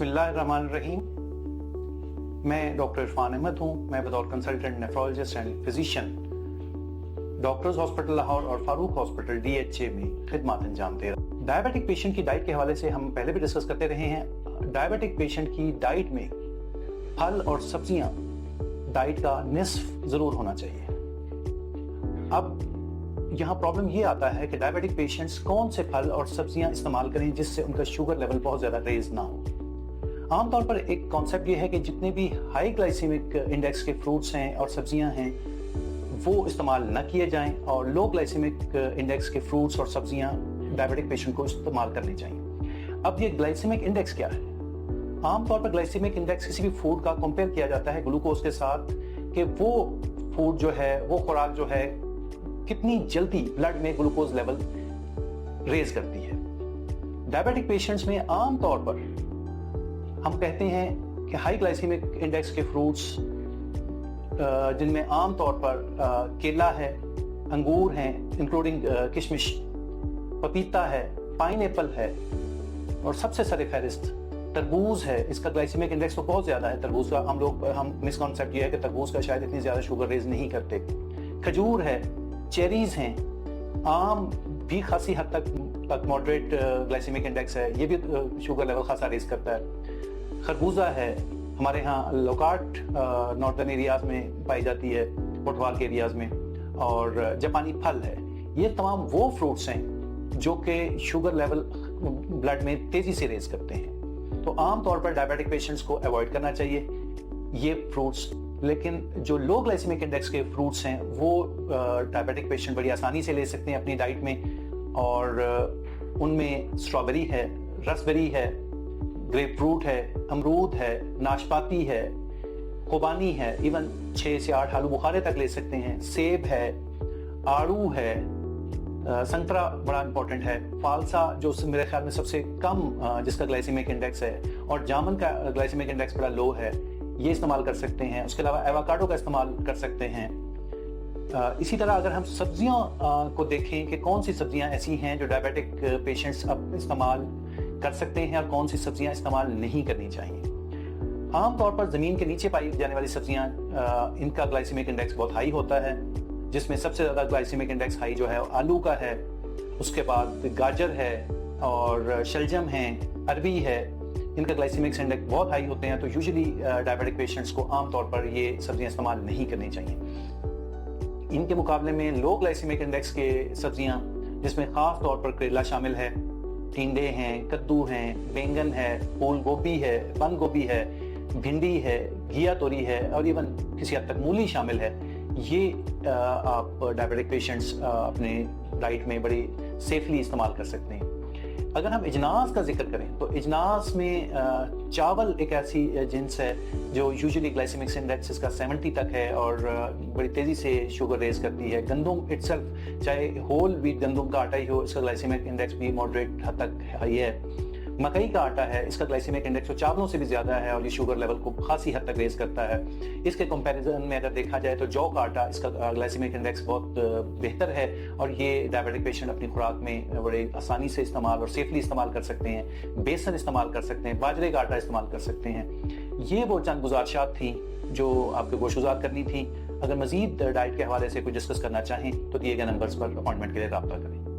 बिस्मिल्लाहिर्रहमानिर्रहीम। मैं डॉक्टर इरफान अहमद हूँ। मैं बतौर consultant nephrologist and physician doctors hospital Lahore और फारूक हॉस्पिटल DHA में खिदमत अंजाम दे रहा हूँ। डायबिटिक पेशेंट की डाइट के हवाले से हम पहले भी डिस्कस करते रहे हैं। डायबिटिक पेशेंट की डाइट में फल और सब्जियां डाइट का निस्फ जरूर होना चाहिए। अब यहाँ प्रॉब्लम ये आता है कि डायबिटिक पेशेंट्स कौन से फल और सब्जियां इस्तेमाल करें जिससे उनका शुगर लेवल बहुत ज़्यादा रेज ना हो। आमतौर पर एक कॉन्सेप्ट ये है कि जितने भी हाई ग्लाइसेमिक इंडेक्स के फ्रूट्स हैं और सब्जियां हैं वो इस्तेमाल न किए जाएं और लो ग्लाइसेमिक इंडेक्स के फ्रूट्स और सब्जियां डायबिटिक पेशेंट को इस्तेमाल करनी चाहिए। अब ये ग्लाइसेमिक इंडेक्स क्या है? आमतौर पर ग्लाइसेमिक इंडेक्स किसी भी फूड का कंपेयर किया जाता है ग्लूकोज के साथ कि वो फूड जो है, वो खुराक जो है, कितनी जल्दी ब्लड में ग्लूकोज लेवल रेज करती है। डायबिटिक पेशेंट्स में आमतौर पर हम कहते हैं कि हाई ग्लाइसेमिक इंडेक्स के फ्रूट्स जिनमें आमतौर पर केला है, अंगूर हैं इंक्लूडिंग किशमिश, पपीता है, पाइनएप्पल है और सबसे सरफहरिस्त तरबूज है। इसका ग्लाइसेमिक इंडेक्स तो बहुत ज्यादा है तरबूज का। हम मिसकॉन्सेप्ट ये है कि तरबूज का शायद इतनी ज्यादा शुगर रेज नहीं करते। खजूर है, चेरीज हैं, आम भी खासी हद तक मॉडरेट ग्लाइसेमिक इंडेक्स है, ये भी शुगर लेवल खासा रेज करता है। खरबूजा है, हमारे यहाँ लोकाट नॉर्दर्न एरियाज में पाई जाती है, पोर्टवाल के एरियाज में, और जापानी फल है। ये तमाम वो फ्रूट्स हैं जो कि शुगर लेवल ब्लड में तेजी से रेज करते हैं। तो आमतौर पर डायबिटिक पेशेंट्स को अवॉइड करना चाहिए ये फ्रूट्स। लेकिन जो लो ग्लाइसेमिक इंडेक्स के फ्रूट्स हैं वो डायबिटिक पेशेंट बड़ी आसानी से ले सकते हैं अपनी डाइट में, और उनमें स्ट्रॉबेरी है, रसबेरी है, ग्रेप फ्रूट है, अमरूद है, नाशपाती है, खुबानी है, इवन 6 से 8 आलू बुखारे तक ले सकते हैं। सेब है, आड़ू है, संतरा बड़ा इंपॉर्टेंट है, फालसा जो मेरे ख्याल में सबसे कम जिसका ग्लाइसेमिक इंडेक्स है, और जामुन का ग्लाइसेमिक इंडेक्स बड़ा लो है, ये इस्तेमाल कर सकते हैं। उसके अलावा एवोकाडो का इस्तेमाल कर सकते हैं। इसी तरह अगर हम सब्जियों को देखें कि कौन सी सब्जियां ऐसी हैं जो डायबिटिक पेशेंट्स अब इस्तेमाल कर सकते हैं और कौन सी सब्जियां इस्तेमाल नहीं करनी चाहिए। आमतौर पर ज़मीन के नीचे पाई जाने वाली सब्जियां इनका ग्लाइसेमिक इंडेक्स बहुत हाई होता है, जिसमें सबसे ज़्यादा ग्लाइसेमिक इंडेक्स हाई जो है आलू का है, उसके बाद गाजर है और शलजम है, अरबी है। इनका ग्लाइसेमिक इंडेक्स बहुत हाई होते हैं, तो यूजुअली डायबिटिक पेशेंट्स को आमतौर पर ये सब्जियां इस्तेमाल नहीं करनी चाहिए। इनके मुकाबले में लो ग्लाइसेमिक इंडेक्स के सब्जियां, जिसमें खास तौर पर करेला शामिल है, टिंडे हैं, कद्दू हैं, बैंगन है, फूल गोभी है, बंद गोभी है, भिंडी है, घिया तोरी है और इवन किसी हद तक मूली शामिल है, ये आप डायबिटिक पेशेंट्स अपने डाइट में बड़ी सेफली इस्तेमाल कर सकते हैं। अगर हम इजनास का जिक्र करें तो इजनास में चावल एक ऐसी जिन्स है जो यूजुअली ग्लाइसेमिक इंडेक्स इसका 70 तक है और बड़ी तेज़ी से शुगर रेज करती है। गंदम इटसेल्फ, चाहे होल व्हीट गंदम का आटा ही हो, इसका ग्लाइसेमिक इंडेक्स भी मॉडरेट हद तक हाई है। मकई का आटा है, इसका ग्लाइसेमिक इंडेक्स तो चावलों से भी ज़्यादा है और ये शुगर लेवल को खासी हद तक रेज करता है। इसके कंपैरिजन में अगर देखा जाए तो जौ का आटा, इसका ग्लाइसेमिक इंडेक्स बहुत बेहतर है और ये डायबिटिक पेशेंट अपनी खुराक में बड़े आसानी से इस्तेमाल और सेफली इस्तेमाल कर सकते हैं। बेसन इस्तेमाल कर सकते हैं, बाजरे का आटा इस्तेमाल कर सकते हैं। ये वो चंद गुजारिशात थी जो आपको गोशुजार करनी थी। अगर मजीद डाइट के हवाले से कोई डिस्कस करना चाहें तो दिए गए नंबर्स पर अपॉइंटमेंट के लिए रब्ता करें।